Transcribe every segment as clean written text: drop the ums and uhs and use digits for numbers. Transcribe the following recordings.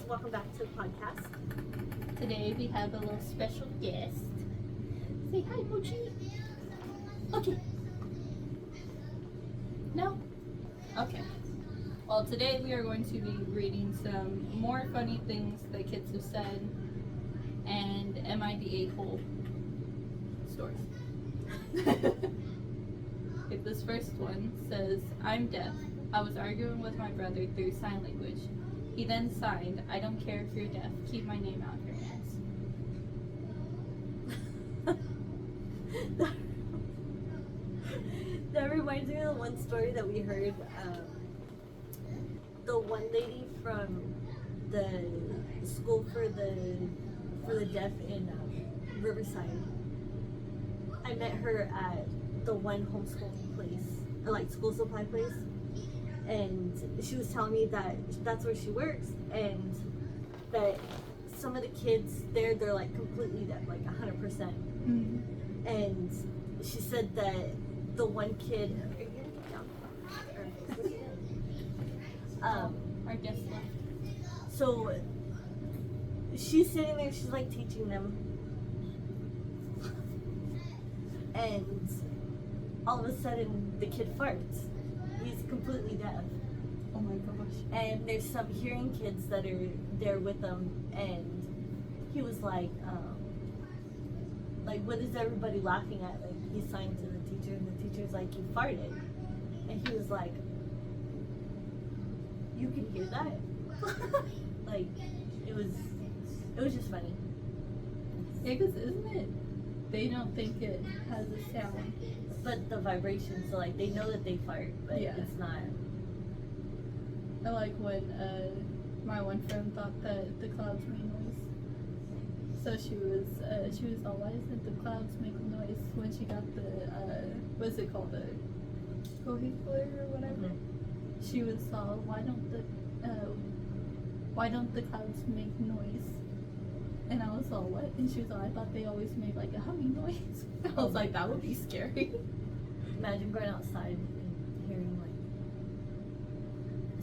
welcome back to the podcast. Today we have a little special guest. Say hi, Mochi. Okay. No? Okay. Well, today we are going to be reading some more funny things that kids have said and am I the a-hole stories. Okay, this first one says, I'm deaf. I was arguing with my brother through sign language. He then signed, I don't care if you're deaf, keep my name out of your ass. That reminds me of the one story that we heard. The one lady from the school for the deaf in Riverside. I met her at the one homeschooling place, or like school supply place. And she was telling me that that's where she works, and that some of the kids there, they're like completely deaf, like 100%. Mm-hmm. And she said that the one kid, are you gonna get down? Our guest left. So she's sitting there, she's like teaching them, and all of a sudden the kid farts. He's completely deaf. Oh my gosh. And there's some hearing kids that are there with him, and he was like, what is everybody laughing at? Like, he signed to the teacher, and the teacher's like, you farted. And he was like, you can hear that? Like, it was just funny. Yeah, because isn't it, they don't think it has a sound. But the vibration, so like they know that they fart, but Yeah. it's not. I like when my one friend thought that the clouds made noise. So she was all, why isn't the clouds making noise when she got the what's it called, the cohesive or whatever? Mm-hmm. She was all, why don't the clouds make noise? And I was all, what? And she was all, I thought they always made like a humming noise. I was like, that would be scary. Imagine going outside and hearing like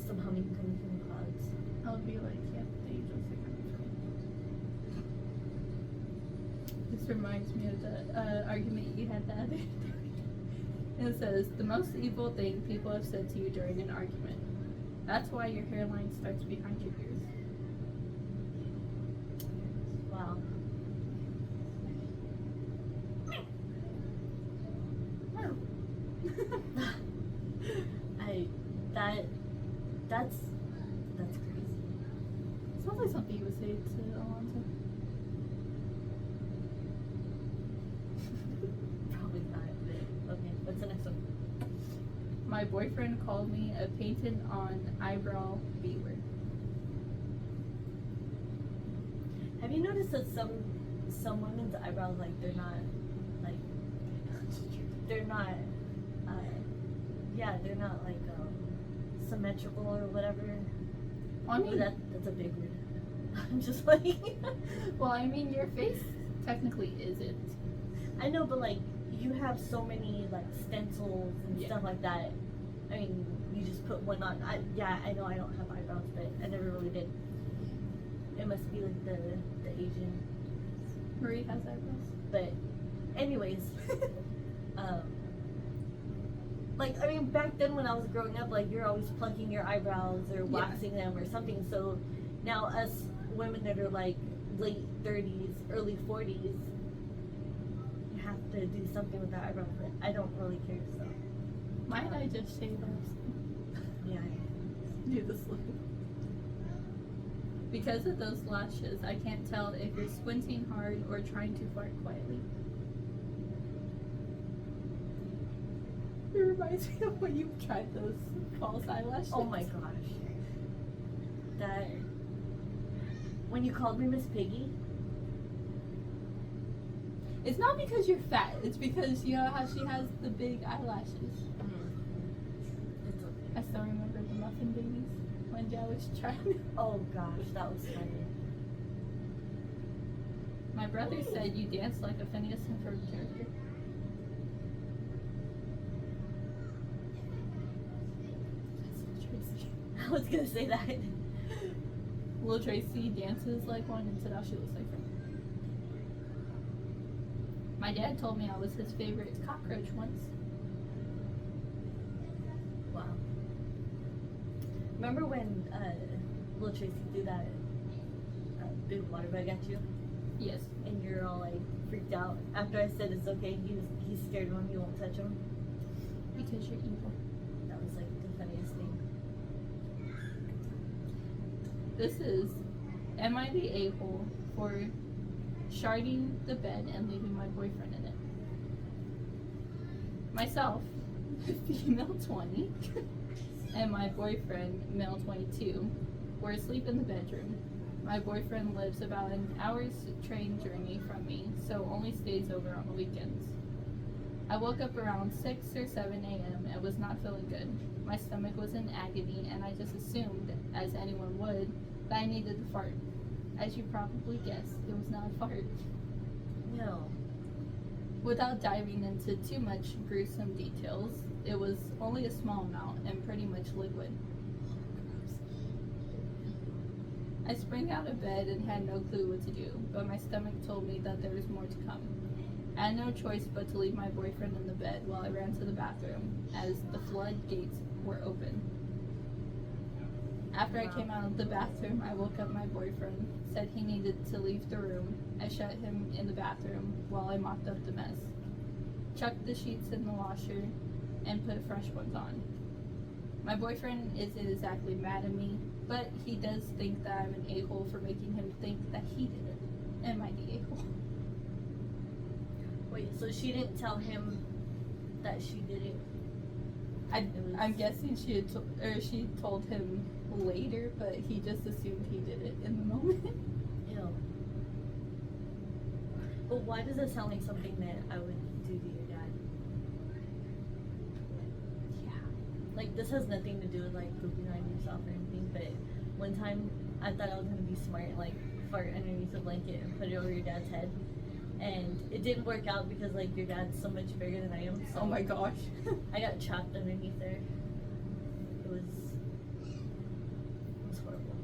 some humming coming from the clouds. I would be like, yeah, the angels are coming from. This reminds me of the argument you had the other day. And it says, the most evil thing people have said to you during an argument. That's why your hairline starts behind your ears. Wow. That's crazy. Sounds like something you would say to Alonzo. Probably not, but okay. What's the next one? My boyfriend called me a painted on eyebrow B word. Have you noticed that some women's eyebrows, like they're not symmetrical or whatever. Well, I mean, that's a big word. I'm just like well, I mean, your face technically isn't. I know, but like you have so many like stencils and stuff like that. I mean, you just put one on. I know I don't have eyebrows, but I never really did. It must be like the Asian. Marie has eyebrows. But anyways, like, I mean, back then when I was growing up, like, you're always plucking your eyebrows or waxing them or something. So now us women that are like late 30s, early 40s, you have to do something with our eyebrows. But I don't really care, so. Mine, I just shave those. Yeah. Do the slip. Because of those lashes, I can't tell if you're squinting hard or trying to fart quietly. It reminds me of when you tried those false eyelashes. Oh my gosh. That, when you called me Miss Piggy. It's not because you're fat, it's because you know how she has the big eyelashes. It's okay. I still remember the muffin babies when Joe was trying. Oh gosh, that was funny. My brother said you dance like a Phineas and Ferb character. That's so Tracy. I was gonna say that. Little Tracy dances like one, and so now she looks like her. My dad told me I was his favorite cockroach once. Wow. Remember when little Tracy threw that big water bag at you? Yes. And you're all like freaked out. After I said it's okay, he's scared of him, he won't touch him. Because you're evil. That was like the funniest thing. This is, am I the a-hole for sharding the bed and leaving my boyfriend in it? Myself, female 20, and my boyfriend, male 22, were asleep in the bedroom. My boyfriend lives about an hour's train journey from me, so only stays over on the weekends. I woke up around 6 or 7 a.m. and was not feeling good. My stomach was in agony, and I just assumed, as anyone would, that I needed to fart. As you probably guessed, it was not a fart. No. Without diving into too much gruesome details, it was only a small amount and pretty much liquid. I sprang out of bed and had no clue what to do, but my stomach told me that there was more to come. I had no choice but to leave my boyfriend in the bed while I ran to the bathroom, as the floodgates were open. After I came out of the bathroom, I woke up my boyfriend, said he needed to leave the room. I shut him in the bathroom while I mopped up the mess, chucked the sheets in the washer, and put fresh ones on. My boyfriend isn't exactly mad at me, but he does think that I'm an a-hole for making him think that he did it. Am I the a-hole? Wait, so she didn't tell him that she did it? I'm guessing she told him later, but he just assumed he did it in the moment. Ew. But why does it sound like something that I would do to your dad? Yeah. Like, this has nothing to do with like pooping on yourself or anything, but one time I thought I was gonna be smart and like fart underneath the blanket and put it over your dad's head. And it didn't work out because like your dad's so much bigger than I am. So Oh my gosh. I got trapped underneath there. It was horrible.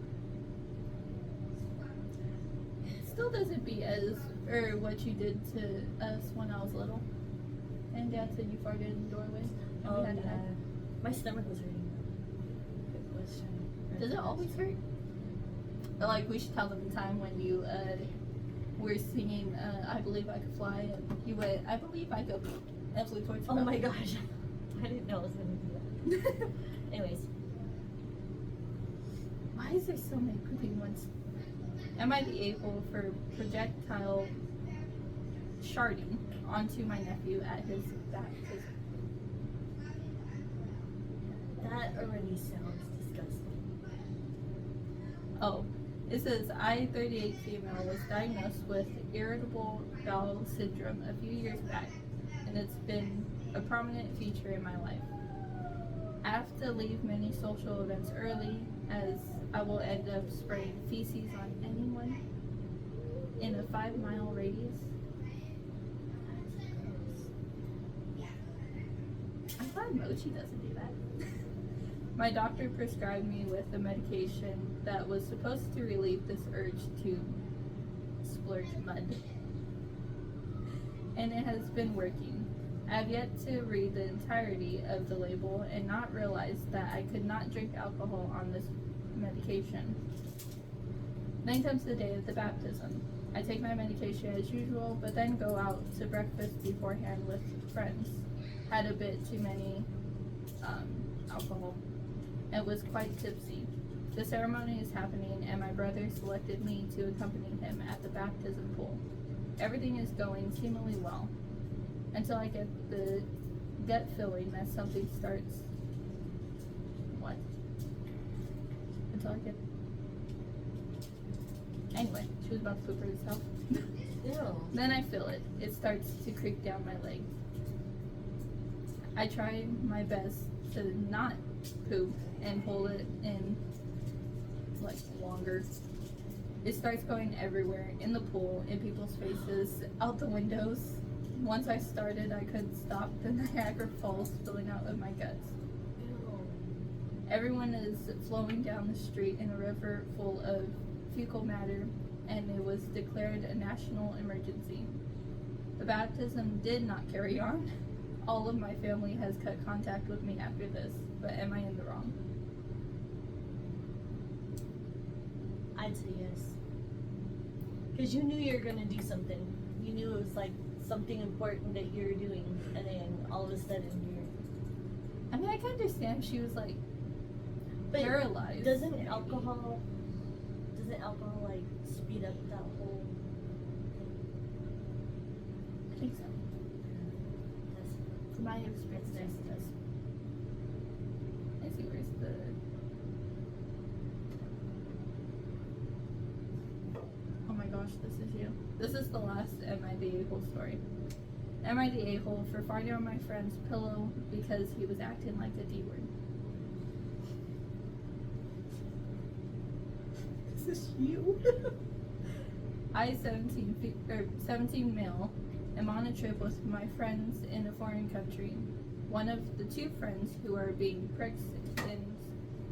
Still doesn't beat as or what you did to us when I was little. And Dad said you farted in the doorway. And Oh we had to yeah. hide. My stomach was hurting. It was trying. Does it always hurt? Or, like, we should tell them the time when you were singing I Believe I Could Fly, and you went, I believe I could, and flew towards the Oh moon. my gosh. I didn't know I was gonna do that. Anyways. Why is there so many pooping ones? Am I the a-hole for projectile sharding onto my nephew at his baptism? That already sounds disgusting. Oh, it says I, 38 female, was diagnosed with irritable bowel syndrome a few years back, and it's been a prominent feature in my life. I have to leave many social events early, as I will end up spraying feces on anyone in a 5-mile radius. I'm glad Mochi doesn't do that. My doctor prescribed me with a medication that was supposed to relieve this urge to splurge mud. And it has been working. I have yet to read the entirety of the label and not realize that I could not drink alcohol on this medication. 9 times a day of the baptism. I take my medication as usual, but then go out to breakfast beforehand with friends. Had a bit too many alcohol. It was quite tipsy. The ceremony is happening, and my brother selected me to accompany him at the baptism pool. Everything is going seemingly well, until I get the gut feeling that something starts. What? Until I get. Anyway, she was about to poop herself. Ew. Then I feel it. It starts to creep down my leg. I try my best to not poop and hold it in like longer. It starts going everywhere, in the pool, in people's faces, out the windows. Once I started, I couldn't stop. The Niagara Falls spilling out of my guts. Ew. Everyone is flowing down the street in a river full of fecal matter, and it was declared a national emergency. The baptism did not carry on. All of my family has cut contact with me after this, but am I in the wrong? I'd say yes. Because you knew you were going to do something. You knew it was like something important that you were doing, and then all of a sudden you're... I mean, I can understand if she was like paralyzed. Doesn't alcohol like speed up that whole... I think so. Yes. From my experience, yes, it does. I see where's the... Oh my gosh, this is you. This is the last MID a-hole story. MID a-hole for farting on my friend's pillow because he was acting like a D-word. This is you? I, 17 male, am on a trip with my friends in a foreign country. One of the two friends who are being pricks is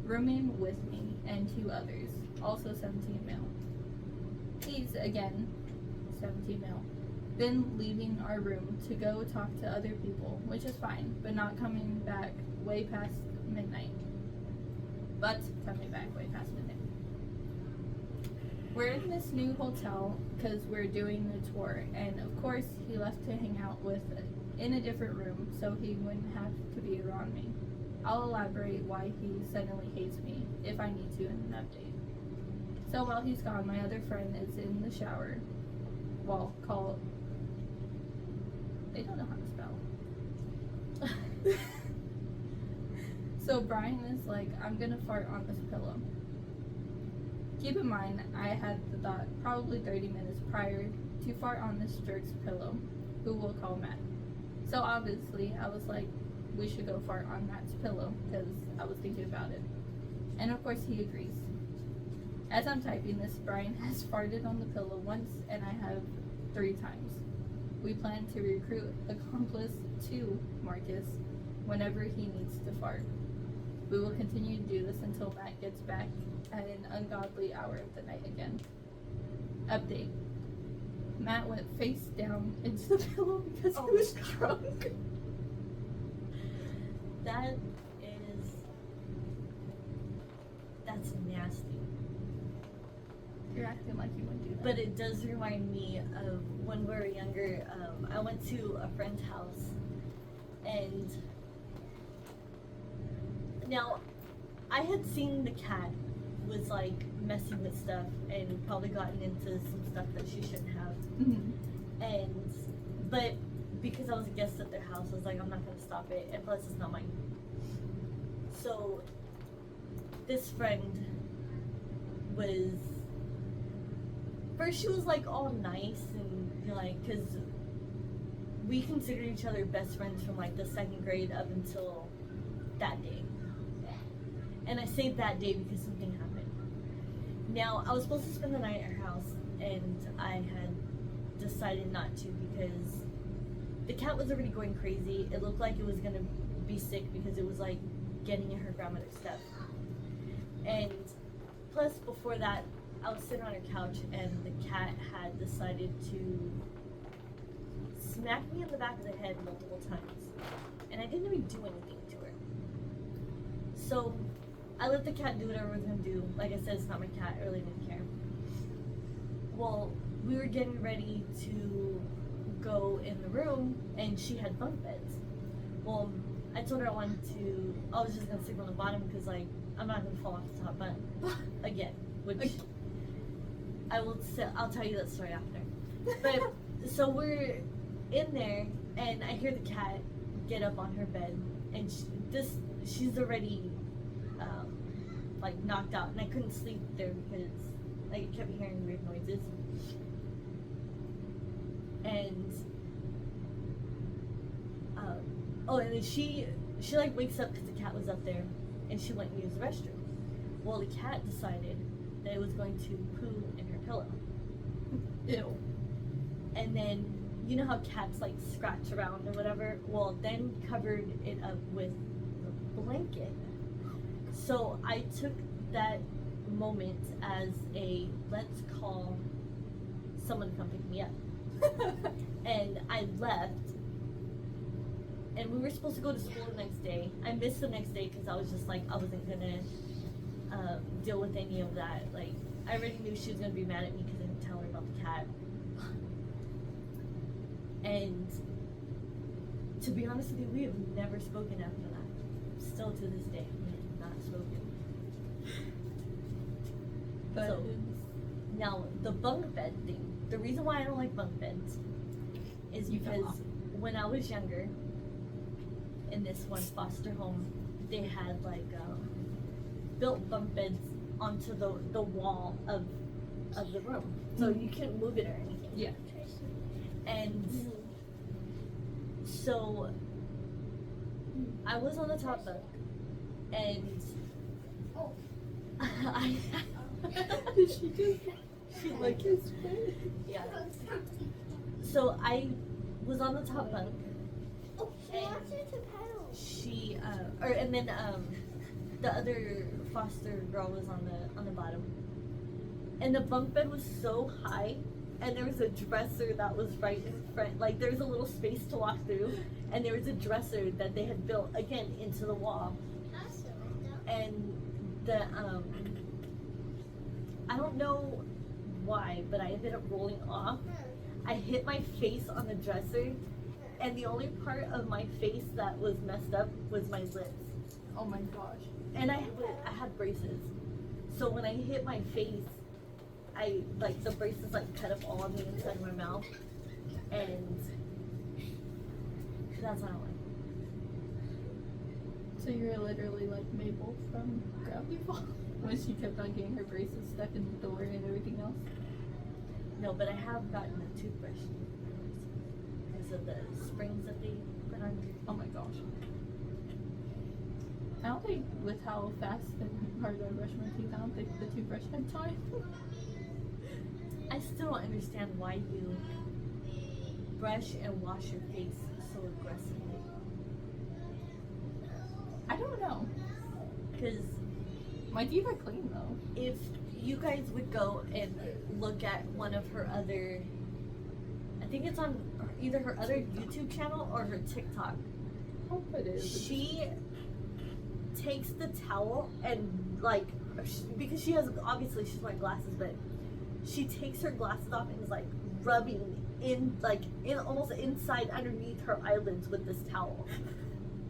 rooming with me, and two others, also 17 male. He's, again, 17 male, been leaving our room to go talk to other people, which is fine, but not coming back way past midnight. We're in this new hotel because we're doing the tour, and of course he left to hang out with in a different room so he wouldn't have to be around me. I'll elaborate why he suddenly hates me if I need to in an update. So while he's gone, my other friend is in the shower. Well, they don't know how to spell. So Brian is like, I'm gonna fart on this pillow. Keep in mind, I had the thought probably 30 minutes prior to fart on this jerk's pillow, who we'll call Matt. So obviously, I was like, we should go fart on Matt's pillow, because I was thinking about it. And of course, he agrees. As I'm typing this, Brian has farted on the pillow once, and I have 3 times. We plan to recruit accomplice to Marcus whenever he needs to fart. We will continue to do this until Matt gets back at an ungodly hour of the night again. Update. Matt went face down into the pillow because he was drunk. That's nasty. You're acting like you wouldn't do that. But it does remind me of when we were younger. I went to a friend's house, and now I had seen the cat was like messing with stuff and probably gotten into some stuff that she shouldn't have. But because I was a guest at their house, I was like, I'm not gonna stop it, and plus it's not mine. So this friend was, first she was like all nice and like, because we considered each other best friends from like the 2nd grade up until that day. And I say that day because something happened. Now, I was supposed to spend the night at her house, and I had decided not to because the cat was already going crazy. It looked like it was gonna be sick because it was like getting in her grandmother's stuff. And plus, before that, I was sitting on her couch, and the cat had decided to smack me in the back of the head multiple times. And I didn't even do anything to her. So I let the cat do whatever it was gonna do. Like I said, it's not my cat. I really didn't care. Well, we were getting ready to go in the room, and she had bunk beds. Well, I told her I was just gonna sleep on the bottom because like I'm not gonna fall off the top bunk again. Which I'll tell you that story after. But so we're in there, and I hear the cat get up on her bed, and she's already like knocked out, and I couldn't sleep there because like I kept hearing weird noises. And and then she like wakes up because the cat was up there, and she went and used the restroom. Well, the cat decided that it was going to poo in her pillow. Ew. And then you know how cats like scratch around or whatever? Well, then covered it up with a blanket. So I took that moment as a let's call someone to come pick me up. And I left. And we were supposed to go to school the next day. I missed the next day because I was just like, I wasn't gonna deal with any of that. Like, I already knew she was gonna be mad at me because I didn't tell her about the cat. And to be honest with you, we have never spoken after that. Still to this day, we have not spoken. But So, now, the bunk bed thing. The reason why I don't like bunk beds is You fell because off. when I was younger, in this one foster home, they had like built bunk beds onto the wall of the room, so you couldn't move it or anything. yeah. And so I was on the top bunk, and I Did she just she like his face? yeah. So I was on the top bunk. She and then the other foster girl was on the bottom, and the bunk bed was so high, and there was a dresser that was right in front. Like, there was a little space to walk through, and there was a dresser that they had built again into the wall, and the I don't know why, but I ended up rolling off. I hit my face on the dresser, and the only part of my face that was messed up was my lips. Oh my gosh. And I had braces. So when I hit my face, the braces cut up all on the inside of my mouth. And that's not like. So you're literally like Mabel from Gravity Falls when she kept on getting her braces stuck in the door and everything else. No, but I have gotten a toothbrush because of the springs that they put on. Oh my gosh. I don't think with how fast and hard I brush my teeth, I don't think the toothbrush had time. I still don't understand why you brush and wash your face so aggressively. I don't know. Because My teeth are clean though. if you guys would go and look at one of her other, I think it's on either her other YouTube channel or her TikTok, I hope it is. she takes the towel and because she has, obviously she's wearing glasses, but she takes her glasses off and is rubbing in almost inside underneath her eyelids with this towel.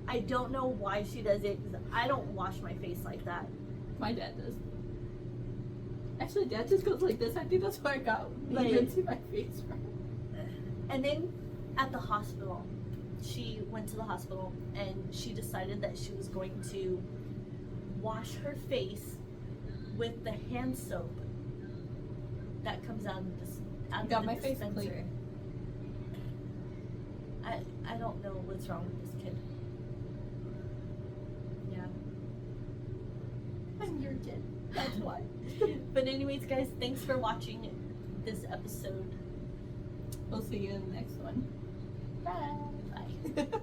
I don't know why she does it because I don't wash my face like that. My dad does. Actually, Dad just goes like this. I think that's where I got even to my face from. And then at the hospital, she went to the hospital and she decided that she was going to wash her face with the hand soap that comes out of Got the my face dispenser. clean. I don't know what's wrong with this kid. Yeah. I'm your kid. That's why. But anyways, guys, thanks for watching this episode. We'll see you in the next one. Bye. Bye.